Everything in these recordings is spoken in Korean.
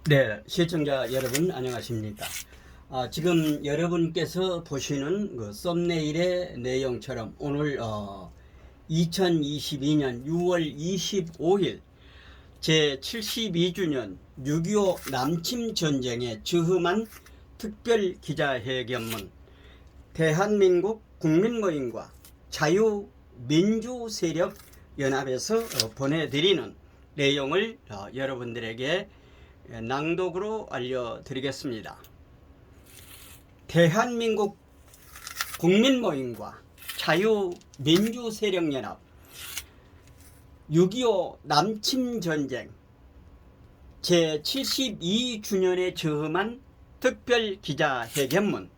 네, 시청자 여러분 안녕하십니까? 지금 여러분께서 보시는 그 썸네일의 내용처럼 오늘 2022년 6월 25일 제72주년 6.25 남침 전쟁에 주흠한 특별 기자회견문 대한민국 국민모임과 자유민주세력 연합에서 보내드리는 내용을 여러분들에게 낭독으로 알려드리겠습니다. 대한민국 국민모임과 자유민주세력연합 6.25 남침전쟁 제72주년에 저흠한 특별기자회견문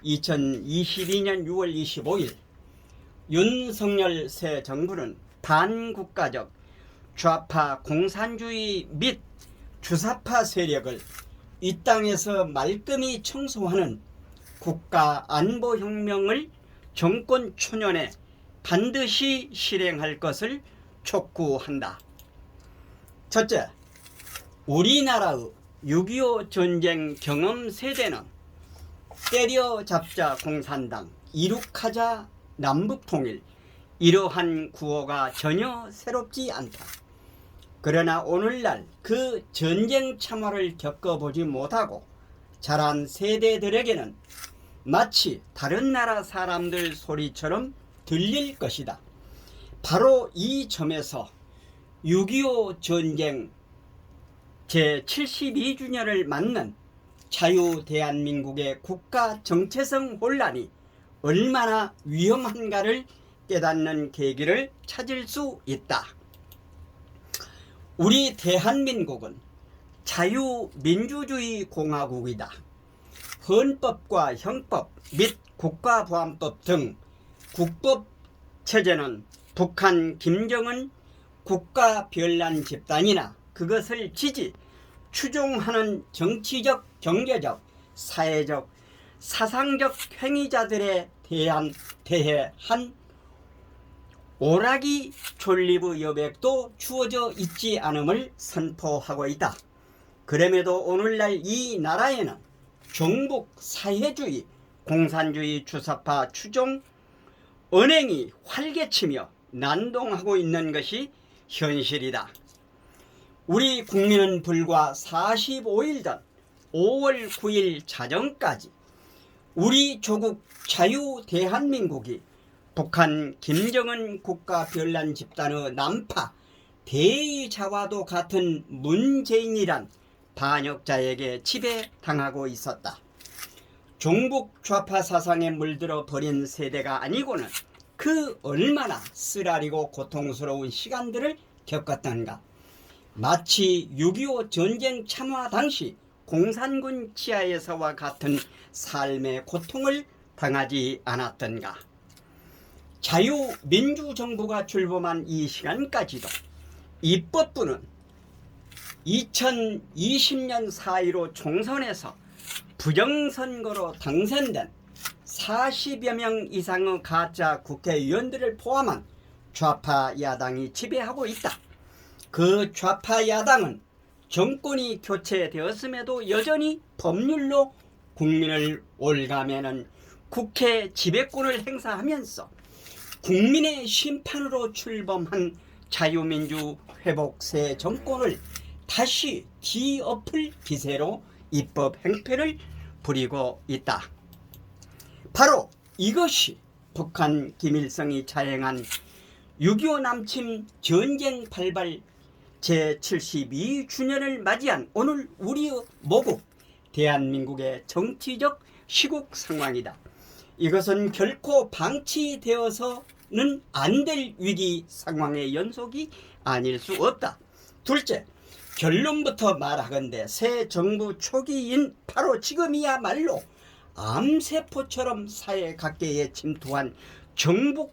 2022년 6월 25일 윤석열 새 정부는 반국가적 좌파 공산주의 및 주사파 세력을 이 땅에서 말끔히 청소하는 국가안보혁명을 정권 초년에 반드시 실행할 것을 촉구한다. 첫째, 우리나라의 6.25 전쟁 경험 세대는 때려잡자 공산당, 이룩하자 남북통일, 이러한 구호가 전혀 새롭지 않다. 그러나 오늘날 그 전쟁 참화를 겪어보지 못하고 자란 세대들에게는 마치 다른 나라 사람들 소리처럼 들릴 것이다. 바로 이 점에서 6.25 전쟁 제72주년을 맞는 자유대한민국의 국가 정체성 혼란이 얼마나 위험한가를 깨닫는 계기를 찾을 수 있다. 우리 대한민국은 자유민주주의 공화국이다. 헌법과 형법 및 국가보안법 등 국법체제는 북한 김정은 국가별난 집단이나 그것을 지지, 추종하는 정치적, 경제적, 사회적, 사상적 행위자들에 대해 한 오락이 존립의 여백도 주어져 있지 않음을 선포하고 있다. 그럼에도 오늘날 이 나라에는 종북 사회주의, 공산주의 주사파 추종 언행이 활개치며 난동하고 있는 것이 현실이다. 우리 국민은 불과 45일 전 5월 9일 자정까지 우리 조국 자유대한민국이 북한 김정은 국가별난 집단의 난파 대의자와도 같은 문재인이란 반역자에게 지배당하고 있었다. 종북 좌파 사상에 물들어 버린 세대가 아니고는 그 얼마나 쓰라리고 고통스러운 시간들을 겪었던가. 마치 6.25 전쟁 참화 당시 공산군 치하에서와 같은 삶의 고통을 당하지 않았던가. 자유민주정부가 출범한 이 시간까지도 입법부는 2020년 4.15 총선에서 부정선거로 당선된 40여 명 이상의 가짜 국회의원들을 포함한 좌파 야당이 지배하고 있다. 그 좌파 야당은 정권이 교체되었음에도 여전히 법률로 국민을 올가매는 국회 지배권을 행사하면서 국민의 심판으로 출범한 자유민주 회복세 정권을 다시 뒤엎을 기세로 입법 행패를 부리고 있다. 바로 이것이 북한 김일성이 자행한 6.25 남침 전쟁 발발 제72주년을 맞이한 오늘 우리의 모국 대한민국의 정치적 시국 상황이다. 이것은 결코 방치되어서는 안 될 위기 상황의 연속이 아닐 수 없다. 둘째, 결론부터 말하건대 새 정부 초기인 바로 지금이야말로 암세포처럼 사회 각계에 침투한 종북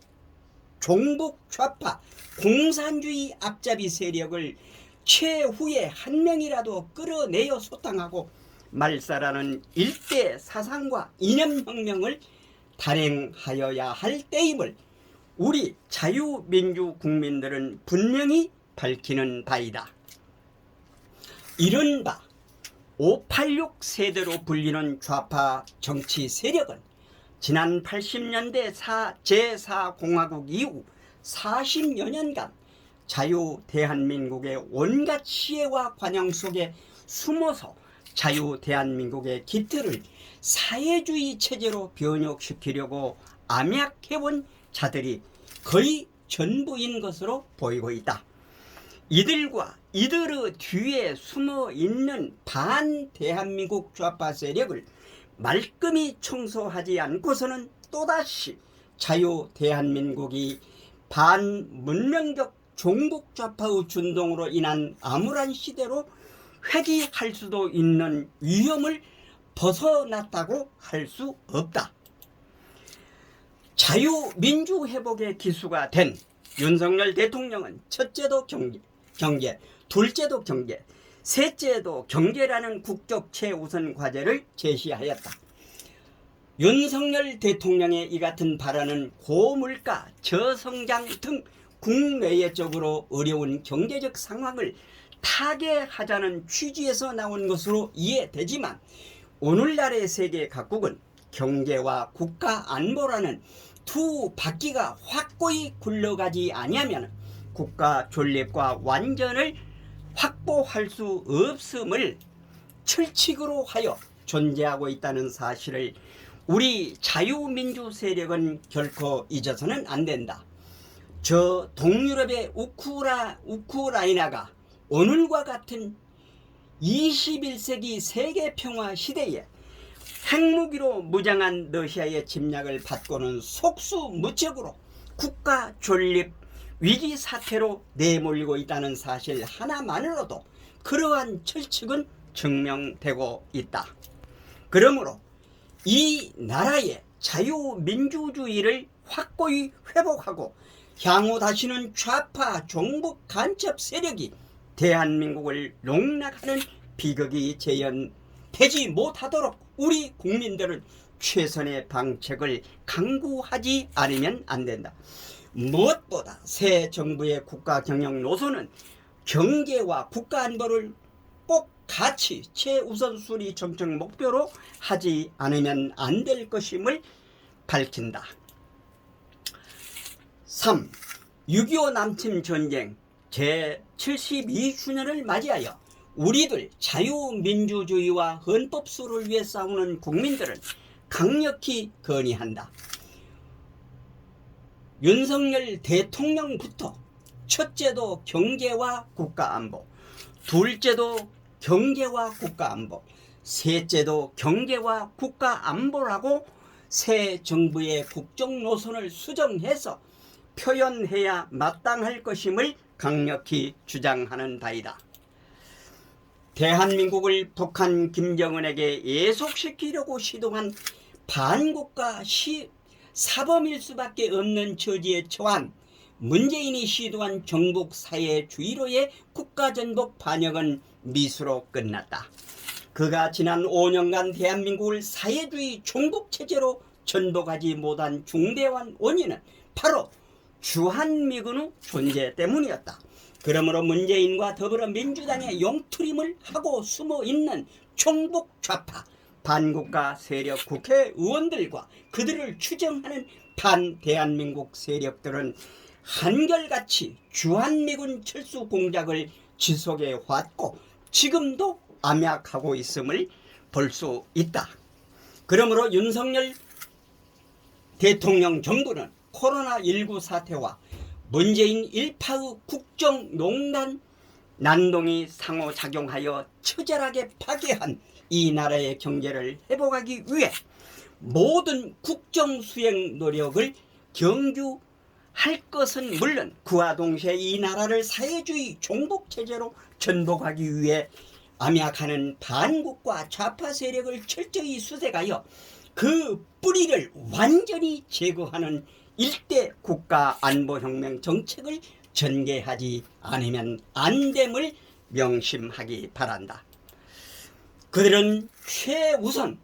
좌파 공산주의 앞잡이 세력을 최후에 한 명이라도 끌어내어 소탕하고 말살하는 일대 사상과 이념혁명을 단행하여야 할 때임을 우리 자유민주 국민들은 분명히 밝히는 바이다. 이른바 586 세대로 불리는 좌파 정치 세력은 지난 80년대 제4공화국 이후 40여 년간 자유 대한민국의 온갖 시혜와 관용 속에 숨어서 자유 대한민국의 기틀을 사회주의 체제로 변혁시키려고 암약해온 자들이 거의 전부인 것으로 보이고 있다. 이들과 이들의 뒤에 숨어 있는 반 대한민국 좌파 세력을 말끔히 청소하지 않고서는 또다시 자유 대한민국이 반문명적 종북 좌파의 준동으로 인한 암울한 시대로 회귀할 수도 있는 위험을 벗어났다고 할 수 없다. 자유민주회복의 기수가 된 윤석열 대통령은 첫째도 경제, 둘째도 경제, 셋째도 경제라는 국적 최우선 과제를 제시하였다. 윤석열 대통령의 이 같은 발언은 고물가, 저성장 등 국내외적으로 어려운 경제적 상황을 타개하자는 취지에서 나온 것으로 이해되지만 오늘날의 세계 각국은 경제와 국가 안보라는 두 바퀴가 확고히 굴러가지 아니하면 국가 존립과 완전을 확보할 수 없음을 철칙으로 하여 존재하고 있다는 사실을 우리 자유민주 세력은 결코 잊어서는 안 된다. 저 동유럽의 우크라이나가 오늘과 같은 21세기 세계평화 시대에 핵무기로 무장한 러시아의 침략을 받고는 속수무책으로 국가 존립 위기 사태로 내몰리고 있다는 사실 하나만으로도 그러한 철칙은 증명되고 있다. 그러므로 이 나라의 자유민주주의를 확고히 회복하고 향후 다시는 좌파 종북 간첩 세력이 대한민국을 농락하는 비극이 재현되지 못하도록 우리 국민들은 최선의 방책을 강구하지 않으면 안 된다. 무엇보다 새 정부의 국가 경영 노선은 경제와 국가 안보를 꼭 같이 최우선순위 정책 목표로 하지 않으면 안 될 것임을 밝힌다. 3. 6.25 남침 전쟁 제72주년을 맞이하여 우리들 자유민주주의와 헌법수를 위해 싸우는 국민들은 강력히 건의한다. 윤석열 대통령부터 첫째도 경제와 국가안보, 둘째도 경제와 국가안보, 셋째도 경제와 국가안보라고 새 정부의 국정노선을 수정해서 표현해야 마땅할 것임을 강력히 주장하는 바이다. 대한민국을 북한 김정은에게 예속시키려고 시도한 반국가 사범일 수밖에 없는 처지에 처한 문재인이 시도한 정북 사회주의로의 국가전복 반역은 미수로 끝났다. 그가 지난 5년간 대한민국을 사회주의 종북체제로 전복하지 못한 중대한 원인은 바로 주한미군의 존재 때문이었다. 그러므로 문재인과 더불어민주당의 용투림을 하고 숨어있는 종북 좌파 반국가 세력 국회의원들과 그들을 추정하는 반대한민국 세력들은 한결같이 주한미군 철수 공작을 지속해 왔고 지금도 암약하고 있음을 볼 수 있다. 그러므로 윤석열 대통령 정부는 코로나19 사태와 문재인 일파의 국정농단 난동이 상호작용하여 처절하게 파괴한 이 나라의 경제를 회복하기 위해 모든 국정수행 노력을 경주할 것은 물론 그와 동시에 이 나라를 사회주의 종북체제로 전복하기 위해 암약하는 반국과 좌파 세력을 철저히 수색하여 그 뿌리를 완전히 제거하는 일대 국가안보혁명 정책을 전개하지 않으면 안 됨을 명심하기 바란다. 그들은 최우선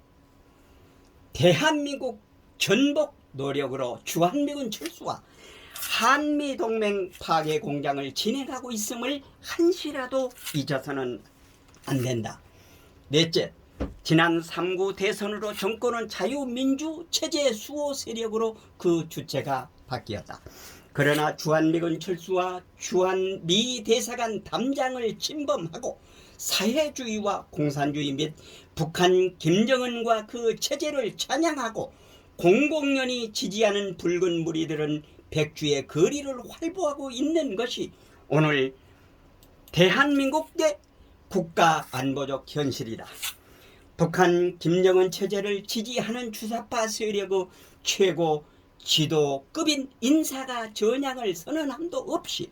대한민국 전복 노력으로 주한미군 철수와 한미동맹 파괴 공작을 진행하고 있음을 한시라도 잊어서는 안 된다. 넷째, 지난 3구 대선으로 정권은 자유민주 체제 수호 세력으로 그 주체가 바뀌었다. 그러나 주한미군 철수와 주한미 대사관 담장을 침범하고 사회주의와 공산주의 및 북한 김정은과 그 체제를 찬양하고 공공연히 지지하는 붉은 무리들은 백주의 거리를 활보하고 있는 것이 오늘 대한민국의 국가안보적 현실이다. 북한 김정은 체제를 지지하는 주사파 세력의 최고 지도급인 인사가 전향을 선언함도 없이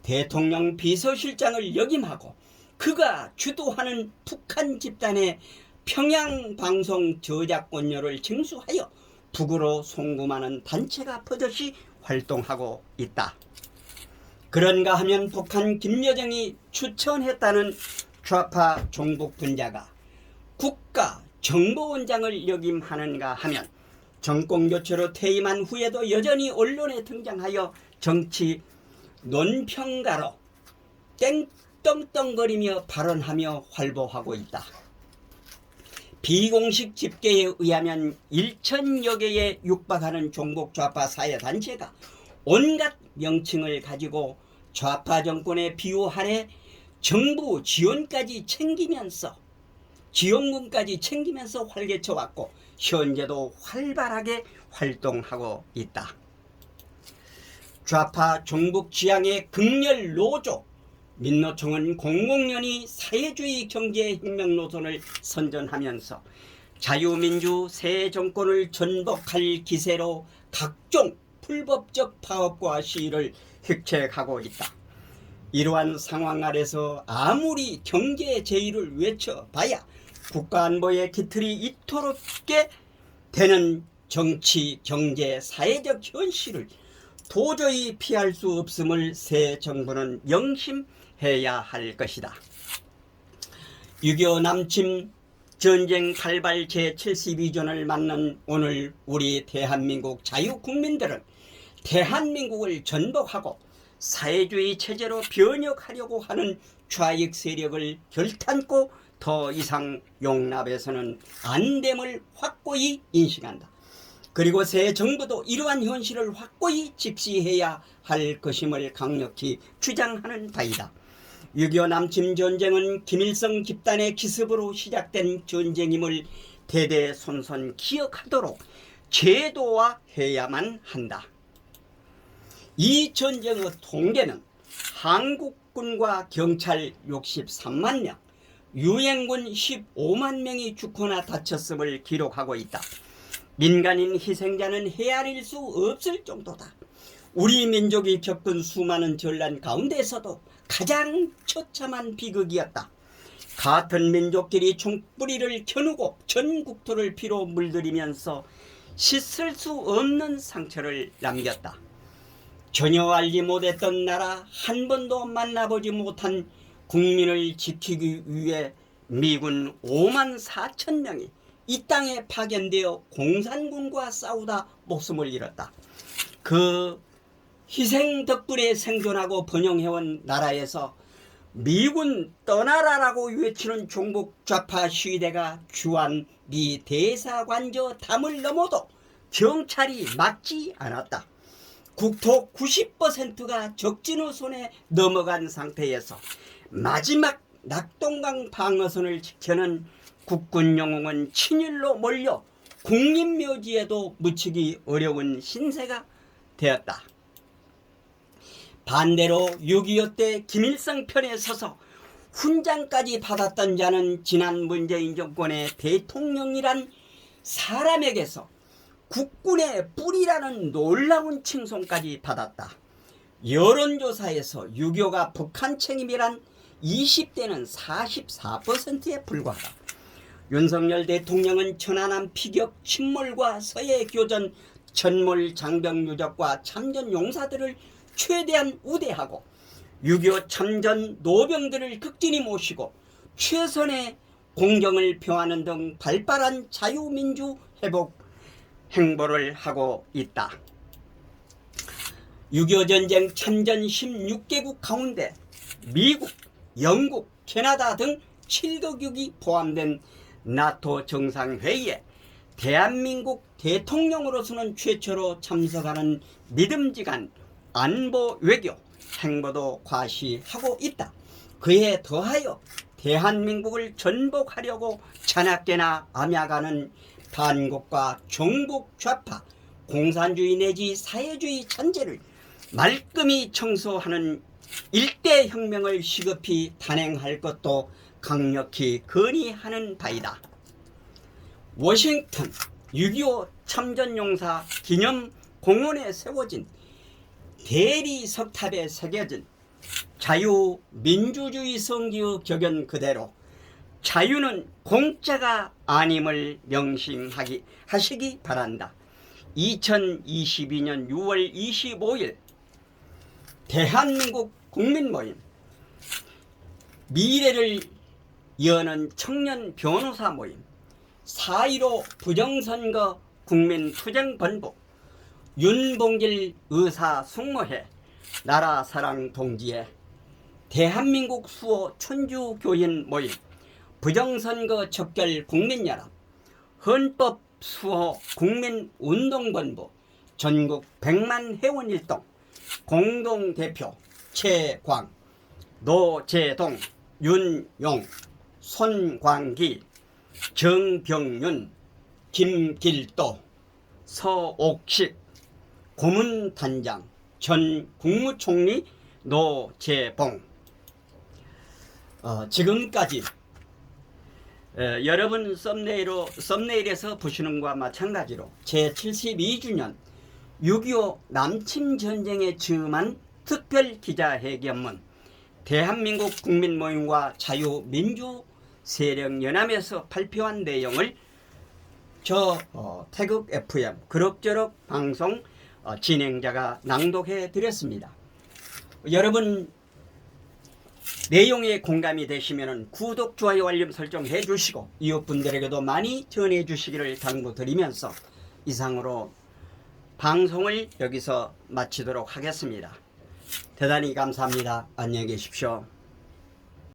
대통령 비서실장을 역임하고 그가 주도하는 북한 집단의 평양방송 저작권료를 징수하여 북으로 송금하는 단체가 버젓이 활동하고 있다. 그런가 하면 북한 김여정이 추천했다는 좌파 종북 분자가 국가정보원장을 역임하는가 하면 정권교체로 퇴임한 후에도 여전히 언론에 등장하여 정치 논평가로 땡떵떵거리며 발언하며 활보하고 있다. 비공식 집계에 의하면 1,000여 개에 육박하는 종북 좌파 사회단체가 온갖 명칭을 가지고 좌파 정권의 비호 아래 정부 지원금까지 챙기면서 활개쳐왔고 현재도 활발하게 활동하고 있다. 좌파 종북 지향의 극렬 노조 민노총은 공공연히 사회주의 경제혁명 노선을 선전하면서 자유민주 새 정권을 전복할 기세로 각종 불법적 파업과 시위를 획책하고 있다. 이러한 상황 아래서 아무리 경제 제의를 외쳐봐야 국가안보의 기틀이 이토록게 되는 정치, 경제, 사회적 현실을 도저히 피할 수 없음을 새 정부는 명심해야 할 것이다. 6.25 남침 전쟁 칼발 제72전을 맞는 오늘 우리 대한민국 자유국민들은 대한민국을 전복하고 사회주의 체제로 변혁하려고 하는 좌익 세력을 결탄코 더 이상 용납해서는 안 됨을 확고히 인식한다. 그리고 새 정부도 이러한 현실을 확고히 직시해야 할 것임을 강력히 주장하는 바이다. 6.25 남침 전쟁은 김일성 집단의 기습으로 시작된 전쟁임을 대대손손 기억하도록 제도화해야만 한다. 이 전쟁의 통계는 한국군과 경찰 63만 명, 유엔군 15만 명이 죽거나 다쳤음을 기록하고 있다. 민간인 희생자는 헤아릴 수 없을 정도다. 우리 민족이 겪은 수많은 전란 가운데서도 가장 처참한 비극이었다. 같은 민족끼리 총뿌리를 겨누고 전 국토를 피로 물들이면서 씻을 수 없는 상처를 남겼다. 전혀 알지 못했던 나라, 한 번도 만나보지 못한 국민을 지키기 위해 미군 5만 4천 명이 이 땅에 파견되어 공산군과 싸우다 목숨을 잃었다. 그 희생 덕분에 생존하고 번영해온 나라에서 미군 떠나라라고 외치는 종북 좌파 시위대가 주한미 대사관저 담을 넘어도 경찰이 막지 않았다. 국토 90%가 적진의 손에 넘어간 상태에서 마지막 낙동강 방어선을 지켜는 국군 영웅은 친일로 몰려 국립묘지에도 묻히기 어려운 신세가 되었다. 반대로 6.25 때 김일성 편에 서서 훈장까지 받았던 자는 지난 문재인 정권의 대통령이란 사람에게서 국군의 뿌리라는 놀라운 칭송까지 받았다. 여론조사에서 6.25가 북한 책임이란 20대는 44%에 불과하다. 윤석열 대통령은 천안함 피격 침몰과 서해 교전 천몰 장병 유적과 참전 용사들을 최대한 우대하고 6.25 참전 노병들을 극진히 모시고 최선의 공경을 표하는 등 발발한 자유민주 회복 행보를 하고 있다. 6.25 전쟁 참전 16개국 가운데 미국, 영국, 캐나다 등 7개국이 포함된 나토 정상회의에 대한민국 대통령으로서는 최초로 참석하는 믿음직한 안보 외교 행보도 과시하고 있다. 그에 더하여 대한민국을 전복하려고 자나깨나 암약하는 반국과 종북 좌파 공산주의 내지 사회주의 잔재를 말끔히 청소하는 일대 혁명을 시급히 단행할 것도 강력히 건의하는 바이다. 워싱턴 6.25 참전용사 기념공원에 세워진 대리석탑에 새겨진 자유민주주의 성기의 격연 그대로 자유는 공짜가 아님을 명심하시기 바란다. 2022년 6월 25일 대한민국 국민모임 미래를 여는 청년 변호사 모임 4.15 부정선거 국민투쟁본부 윤봉길 의사 숙모회 나라사랑 동지회 대한민국 수호 천주교인 모임 부정선거 척결 국민연합 헌법 수호 국민운동본부 전국 100만 회원일동 공동대표 최광 노재동 윤용 손광기 정병윤 김길도 서옥식 고문단장 전 국무총리 노재봉. 지금까지 여러분 썸네일에서 보시는 것과 마찬가지로 제72주년 6.25 남침전쟁에 즈음한 특별기자회견문 대한민국 국민모임과 자유민주세력연합에서 발표한 내용을 태극 FM 그럭저럭 방송 진행자가 낭독해 드렸습니다. 여러분 내용에 공감이 되시면 구독, 좋아요, 알림 설정 해주시고 이웃분들에게도 많이 전해주시기를 당부드리면서 이상으로 방송을 여기서 마치도록 하겠습니다. 대단히 감사합니다. 안녕히 계십시오.